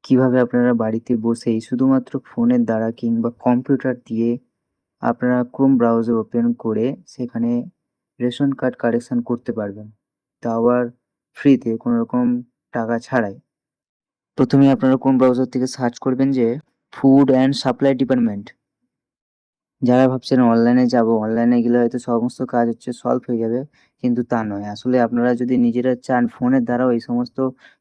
কিভাবে আপনারা বাড়িতে বসেই শুধুমাত্র ফোনের দ্বারা কিংবা কম্পিউটার দিয়ে আপনারা ক্রোম ব্রাউজার ওপেন করে সেখানে রেশন কার্ড কারেকশন করতে পারবেন। তাও আবার ফ্রিতে কোনো রকম টাকা ছাড়াই। ১ম এ আপনারা ক্রোম ব্রাউজার থেকে সার্চ করবেন যে ফুড অ্যান্ড সাপ্লাই ডিপার্টমেন্ট। যারা ভাবছেন অনলাইনে যাবো, অনলাইনে গেলে হয়তো সমস্ত কাজ সলভ হয়ে যাবে। কিন্তু তা নয়। আসলে আপনারা যদি নিজেরা চান ফোনের দ্বারাও এই সমস্ত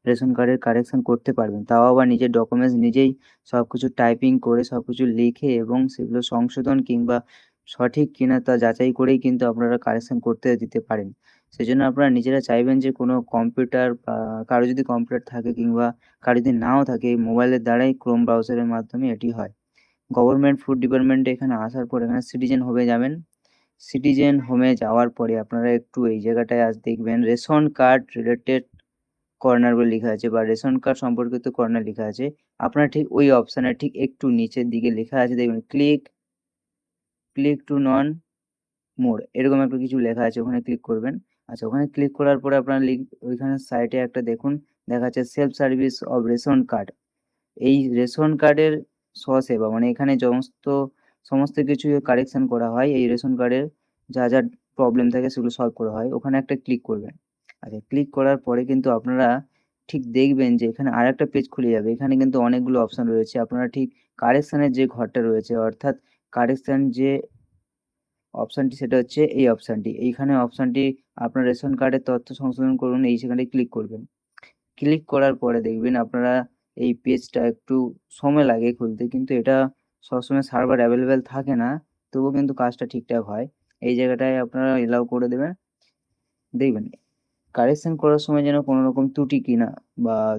রেশন কার্ডের কারেকশন করতে পারবেন। তাও আবার নিজের ডকুমেন্টস নিজেই সবকিছু টাইপিং করে সবকিছু লিখে এবং সেগুলো সংশোধন কিংবা সঠিক কিনা তা যাচাই করেই কিন্তু আপনারা কারেকশন করতে দিতে পারেন। সেজন্য আপনারা নিজেরা চাইবেন যে কোনো কম্পিউটার বা কারো যদি কম্পিউটার থাকে কিংবা কারো যদি নাও থাকে, মোবাইলের দ্বারাই ক্রোম ব্রাউজারের মাধ্যমে এটি হয়। গভর্নমেন্ট ফুড ডিপার্টমেন্টে এখানে আসার পরে এখানে সিটিজেন হোমে যাবেন। সিটিজেন হোমে যাওয়ার পরে আপনারা একটু এই জায়গাটায় দেখবেন রেশন কার্ড রিলেটেড কর্নার বলে লেখা আছে বা রেশন কার্ড সম্পর্কিত কর্নার লেখা আছে। আপনারা ঠিক ওই অপশনের ঠিক একটু নিচের দিকে লেখা আছে দেখবেন ক্লিক টু নন মোর এরকম একটা কিছু লেখা আছে, ওখানে ক্লিক করবেন। আচ্ছা, ওখানে ক্লিক করার পরে আপনার ওইখানে সাইডে একটা দেখুন দেখা যাচ্ছে self service of ration card. এই রেশন কার্ডের স্বসেবা মানে এখানে সমস্ত কিছু কারেকশন করা হয়। এই রেশন কার্ডের যা প্রবলেম থাকে সেগুলো সলভ করা হয়। ওখানে একটা ক্লিক করবেন। আচ্ছা, ক্লিক করার পরে কিন্তু আপনারা ঠিক দেখবেন যে এখানে আরেকটা পেজ খুলে যাবে। এখানে কিন্তু অনেকগুলো অপশন রয়েছে। আপনারা ঠিক কারেকশনের যে ঘরটা রয়েছে অর্থাৎ কারেকশন যে অপশনটি সেটা হচ্ছে এই অপশনটি। এইখানে অপশনটি আপনার রেশন কার্ডের তথ্য সংশোধন করুন, এই সেখানটায় ক্লিক করবেন। ক্লিক করার পরে দেখবেন আপনারা এই পেজটা একটু সময় লাগে খুলতে, কিন্তু এটা সবসময় সার্ভার অ্যাভেলেবেল থাকে না, তবুও কিন্তু কাজটা ঠিকঠাক হয়। এই জায়গাটায় আপনারা এলাও করে দেবেন। দেখবেন কারেকশন করার সময় যেন কোনো রকম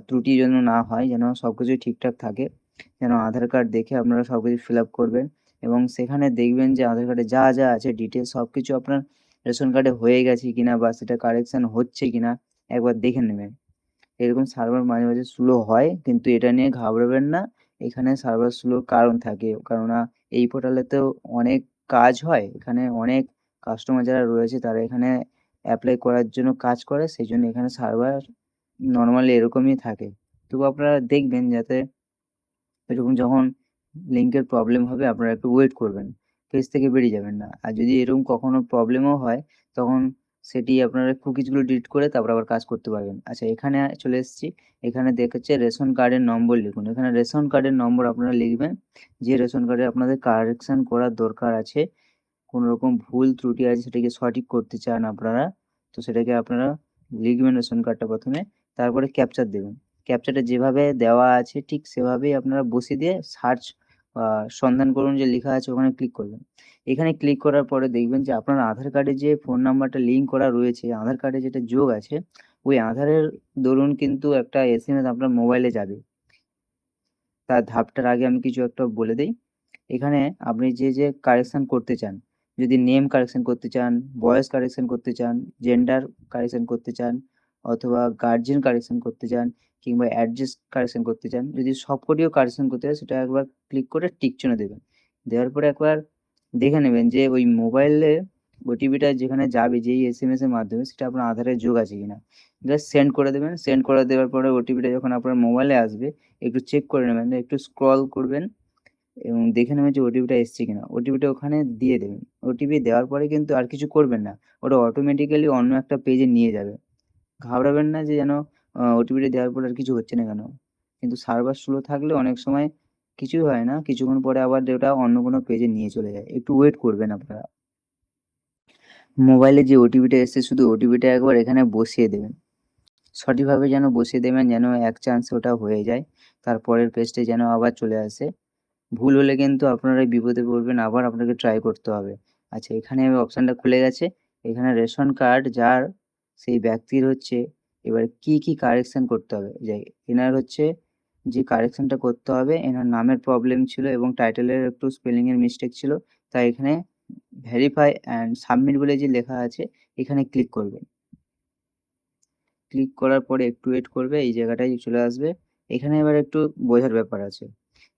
ত্রুটি যেন না হয়, যেন সবকিছুই ঠিকঠাক থাকে। যেন আধার কার্ড দেখে আপনারা সবকিছু ফিল আপ করবেন এবং সেখানে দেখবেন যে আধার কার্ডে যা আছে ডিটেলস সবকিছু আপনার রেশন কার্ডে হয়ে গেছে কিনা বা সেটা কারেকশন হচ্ছে কিনা একবার দেখে নেবেন। এরকম সার্ভার মাঝে, মাঝে স্লো হয়, কিন্তু এটা নিয়ে ঘাবড়াবেন না। এখানে সার্ভার স্লোর কারণ থাকে। কেননা এই পোর্টালেতেও অনেক কাজ হয়। এখানে অনেক কাস্টমার যারা রয়েছে তারা এখানে এপ্লাই করার জন্য কাজ করে। সেইজন্য এখানে সার্ভার নরমালি এরকমই থাকে। তবু আপনারা দেখবেন যাতে এরকম যখন লিঙ্কের প্রবলেম হবে আপনারা একটু ওয়েট করবেন। পেজ থেকে বেরিয়ে যাবেন না। আর যদি এরকম কখনো প্রবলেমও হয় তখন সেটি আপনারা কুকিজগুলো ডিলিট করে তারপর আবার কাজ করতে পারবেন। আচ্ছা, এখানে চলে এসেছি। এখানে দেখাচ্ছে রেশন কার্ডের নম্বর লিখুন। এখানে রেশন কার্ডের নম্বর আপনারা লিখবেন। যে রেশন কার্ডে আপনাদের কারেকশন করার দরকার আছে, কোনো রকম ভুল ত্রুটি আছে সেটাকে সঠিক করতে চান আপনারা, তো সেটাকে আপনারা লিখবেন রেশন কার্ডটা ১ম এ। তারপরে ক্যাপচার দেবেন। ক্যাপচারটা যেভাবে দেওয়া আছে ঠিক সেভাবেই আপনারা বসিয়ে দিয়ে সার্চ সন্ধান করুন যে লেখা আছে ওখানে ক্লিক করবেন। এখানে ক্লিক করার পরে দেখবেন যে আপনার আধার কার্ডে যে ফোন নাম্বারটা লিঙ্ক করা রয়েছে, আধার কার্ডে যেটা যোগ আছে, ওই আধারের দরুন কিন্তু একটা এসএমএস আপনার মোবাইলে যাবে। তার ধাপটার আগে আমি কিছু একটা বলে দেই। এখানে আপনি যে কারেকশন করতে চান, যদি নেম কারেকশন করতে চান, বয়স কারেকশন করতে চান, জেন্ডার কারেকশন করতে চান অথবা গার্জিয়ান কারেকশন করতে চান কিংবা অ্যাড্রেস কারেকশন করতে চান, যদি সবকটিও কারেকশন করতে চান সেটা একবার ক্লিক করে টিক চিহ্ন দেবেন। দেওয়ার পরে একবার দেখে নেবেন যে ওই মোবাইলে ওটিপিটা যেখানে যাবে যেই এসএমএস এর মাধ্যমে সেটা আপনার আধারে যোগ আছে কিনা। জাস্ট সেন্ড করে দেবেন। সেন্ড করে দেওয়ার পরে ওটিপিটা যখন আপনার মোবাইলে আসবে একটু চেক করে নেবেন, একটু স্ক্রল করবেন এবং দেখে নেবেন যে ওটিপিটা এসছে কিনা। ওটিপিটা ওখানে দিয়ে দেবেন। ওটিপি দেওয়ার পরে কিন্তু আর কিছু করবেন না। ওটা অটোমেটিক্যালি অন্য একটা পেজে নিয়ে যাবে। ঘাবড়াবেন না যে যেন ওটিপিটা দেওয়ার পর আর কিছু হচ্ছে না কেন? কিন্তু সার্ভার স্লো থাকলে অনেক সময় কিছুই হয় না। কিছুক্ষণ পরে আবার ওটা অন্য কোনো পেজে নিয়ে চলে যায়। একটু ওয়েট করবেন আপনারা। মোবাইলে যে ওটিপিটা এসছে শুধু ওটিপিটা একবার এখানে বসিয়ে দেবেন। সঠিকভাবে যেন বসিয়ে দেবেন যেন এক চান্সে ওটা হয়ে যায়। তারপরের পেজটায় যেন আবার চলে আসে। ভুল হলে কিন্তু আপনারাই বিপদে পড়বেন, আবার আপনাকে ট্রাই করতে হবে। আচ্ছা, এখানে অপশানটা খুলে গেছে। এখানে রেশন কার্ড যার সেই ব্যক্তির হচ্ছে এবার কি কারেকশন করতে হবে। যে এনার হচ্ছে যে কারেকশনটা করতে হবে, এনার নামের প্রবলেম ছিল এবং টাইটেলের একটু স্পেলিং এর মিস্টেক ছিল। তাই এখানে ভেরিফাই অ্যান্ড সাবমিট বলে যে লেখা আছে এখানে ক্লিক করবেন। ক্লিক করার পরে একটু ওয়েট করবে, এই জায়গাটায় চলে আসবে। এখানে এবার একটু বোঝার ব্যাপার আছে।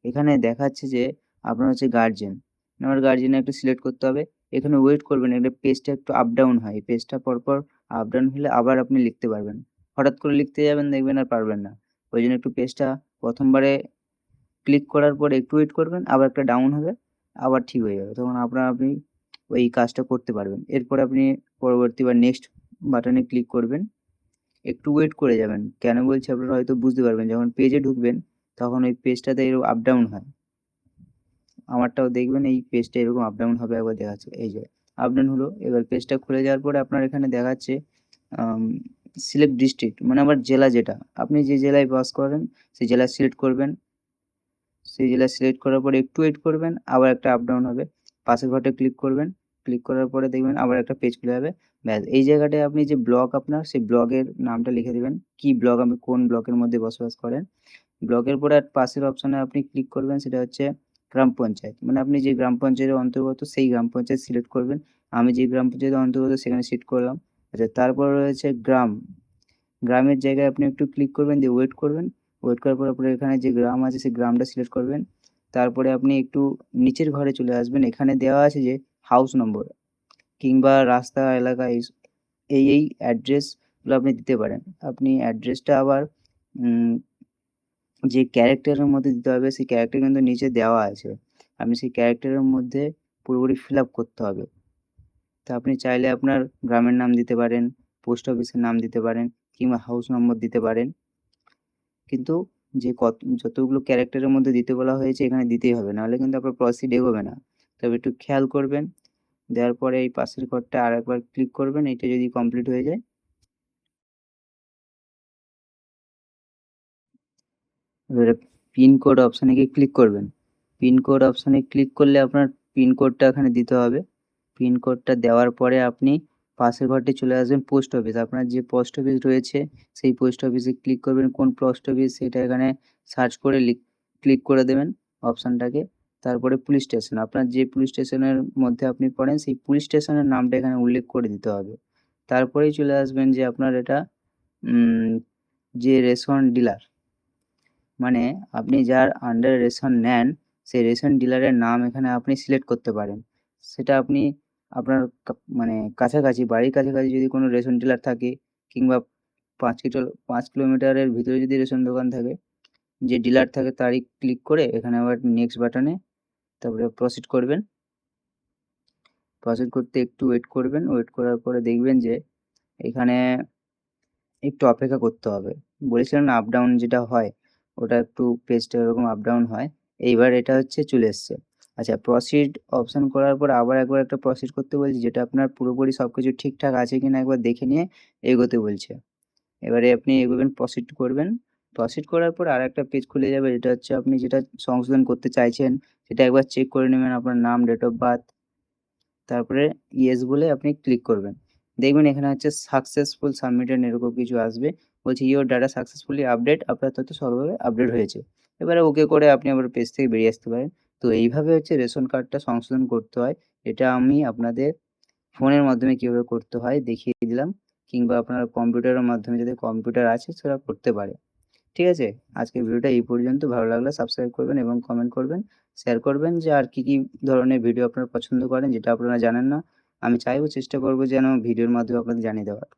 এখানে দেখাচ্ছে যে আপনার হচ্ছে গার্জিয়ান। আমার গার্জিয়ান একটু সিলেক্ট করতে হবে। এখানে ওয়েট করবেন, এটা পেজটা একটু আপ ডাউন হয়। পেজটা পরপর আপ ডাউন হলে আবার আপনি লিখতে পারবেন। হঠাৎ করে লিখতে যাবেন দেখবেন আর পারবেন না। ওই জন্য একটু পেজটা প্রথমবারে ক্লিক করার পরে একটু ওয়েট করবেন, আবার একটা ডাউন হবে, আবার ঠিক হয়ে যাবে। তখন আপনি ওই কাজটা করতে পারবেন। এরপর আপনি পরবর্তীবার নেক্সট বাটনে ক্লিক করবেন। একটু ওয়েট করে যাবেন। কেন বলছি আপনারা হয়তো বুঝতে পারবেন। যখন পেজে ঢুকবেন তখন ওই পেজটাতে এরকম আপ ডাউন হয়। আমারটাও দেখবেন এই পেজটা এরকম আপ ডাউন হবে, একবার দেখাচ্ছে। এই যে আপ ডাউন হলো। এবার পেজটা খুলে যাওয়ার পরে আপনার এখানে দেখাচ্ছে সিলেক্ট ডিস্ট্রিক্ট, মানে আমার জেলা যেটা। আপনি যে জেলায় বাস করেন সেই জেলা সিলেক্ট করবেন। সেই জেলা সিলেক্ট করার পরে একটু ওয়েট করবেন, আবার একটা আপ ডাউন হবে। পাশের ঘরটা ক্লিক করবেন। ক্লিক করার পরে দেখবেন আবার একটা পেজ খুলে যাবে। ব্যাস, এই জায়গাটায় আপনি যে ব্লক আপনার, সেই ব্লকের নামটা লিখে দিবেন। কি ব্লক, আপনি কোন ব্লকের মধ্যে বসবাস করেন। ব্লকের পরে পাশের অপশনে আপনি ক্লিক করবেন, সেটা হচ্ছে গ্রাম পঞ্চায়েত। মানে আপনি যে গ্রাম পঞ্চায়েতের অন্তর্গত সেই গ্রাম পঞ্চায়েত সিলেক্ট করবেন। আমি যে গ্রাম পঞ্চায়েতের অন্তর্গত সেখানে সিলেক্ট করলাম। আচ্ছা, তারপর রয়েছে গ্রাম। গ্রামের জায়গায় আপনি একটু ক্লিক করবেন, দিয়ে ওয়েট করবেন। ওয়েট করার পর আপনার এখানে যে গ্রাম আছে সেই গ্রামটা সিলেক্ট করবেন। তারপরে আপনি একটু নিচের ঘরে চলে আসবেন। এখানে দেওয়া আছে যে হাউস নম্বর কিংবা রাস্তা, এলাকা, এই অ্যাড্রেসগুলো আপনি দিতে পারেন। আপনি অ্যাড্রেসটা আবার যে ক্যারেক্টারের মধ্যে দিতে হবে, সেই ক্যারেক্টার কিন্তু নিচে দেওয়া আছে। আপনি সেই ক্যারেক্টারের মধ্যে পুরোপুরি ফিল আপ করতে হবে। তো আপনি চাইলে আপনার গ্রামের নাম দিতে পারেন, পোস্ট অফিসের নাম দিতে পারেন, কিংবা হাউস নম্বর দিতে পারেন। কিন্তু যতগুলো ক্যারেক্টারের মধ্যে দিতে বলা হয়েছে এখানে দিতেই হবে, নাহলে কিন্তু আপনার প্রসিড এগোবে না। তবে একটু খেয়াল করবেন। দেওয়ার পরে এই পাশের ঘরটা আরেকবার ক্লিক করবেন, এটা যদি কমপ্লিট হয়ে যায়। এবারে পিন কোড অপশানে গিয়ে ক্লিক করবেন। পিন কোড অপশানে ক্লিক করলে আপনার পিন কোডটা এখানে দিতে হবে। পিন কোডটা দেওয়ার পরে আপনি পাশের ঘরটি চলে আসবেন পোস্ট অফিস। আপনার যে পোস্ট অফিস রয়েছে সেই পোস্ট অফিসে ক্লিক করবেন। কোন পোস্ট অফিস সেটা এখানে সার্চ করে ক্লিক করে দেবেন অপশানটাকে। তারপরে পুলিশ স্টেশন, আপনার যে পুলিশ স্টেশনের মধ্যে আপনি পড়েন সেই পুলিশ স্টেশনের নামটা এখানে উল্লেখ করে দিতে হবে। তারপরেই চলে আসবেন যে আপনার এটা যে রেশন ডিলার, মানে আপনি যার আন্ডারে রেশন নেন সেই রেশন ডিলারের নাম এখানে আপনি সিলেক্ট করতে পারেন। সেটা আপনি আপনার মানে কাছাকাছি, বাড়ির কাছাকাছি যদি কোনো রেশন ডিলার থাকে, কিংবা 5 কিলোমিটারের ভিতরে যদি রেশন দোকান থাকে, যে ডিলার থাকে তারই ক্লিক করে এখানে আবার নেক্সট বাটনে তারপরে প্রসিড করবেন। প্রসিড করতে একটু ওয়েট করবেন। ওয়েট করার পরে দেখবেন যে এখানে একটু অপেক্ষা করতে হবে। বলেছিলাম না আপ ডাউন যেটা হয়, ওটা একটু পেজটা এরকম আপ ডাউন হয়। এইবার এটা হচ্ছে চলে এসছে। আচ্ছা, প্রসিড অপশন করার পর আবার একবার একটা প্রসিড করতে বলছে, যেটা আপনার পুরোপুরি সব কিছু ঠিকঠাক আছে কিনা একবার দেখে নিয়ে এগোতে বলছে। এবারে আপনি এগোবেন, প্রসিড করবেন। প্রসিড করার পর আরেকটা পেজ খুলে যাবে, যেটা হচ্ছে আপনি যেটা সংশোধন করতে চাইছেন সেটা একবার চেক করে নেবেন, আপনার নাম, ডেট অফ বার্থ। তারপরে ইয়েস বলে আপনি ক্লিক করবেন। দেখবেন এখানে হচ্ছে সাকসেসফুল সাবমিটেড এরকম কিছু আসবে। বলছে ইওর ডাটা সাকসেসফুলি আপডেট, আপনার তথ্য সফলভাবে আপডেট হয়েছে। এবারে ওকে করে আপনি আবার পেজ থেকে বেরিয়ে আসতে পারেন। তো এইভাবে হচ্ছে রেশন কার্ডটা সংশোধন করতে হয়। এটা আমি আপনাদের ফোনের মাধ্যমে কীভাবে করতে হয় দেখিয়ে দিলাম, কিংবা আপনার কম্পিউটারের মাধ্যমে যদি কম্পিউটার আছে সেটা করতে পারে। ঠিক আছে? আজকের ভিডিওটা এই পর্যন্ত। ভালো লাগলে সাবস্ক্রাইব করবেন এবং কমেন্ট করবেন, শেয়ার করবেন যে আর কী ধরনের ভিডিও আপনারা পছন্দ করেন যেটা আপনারা জানেন না। আমি চাইবো, চেষ্টা করব যেন ভিডিওর মাধ্যমে আপনাদের জানিয়ে দেওয়ার।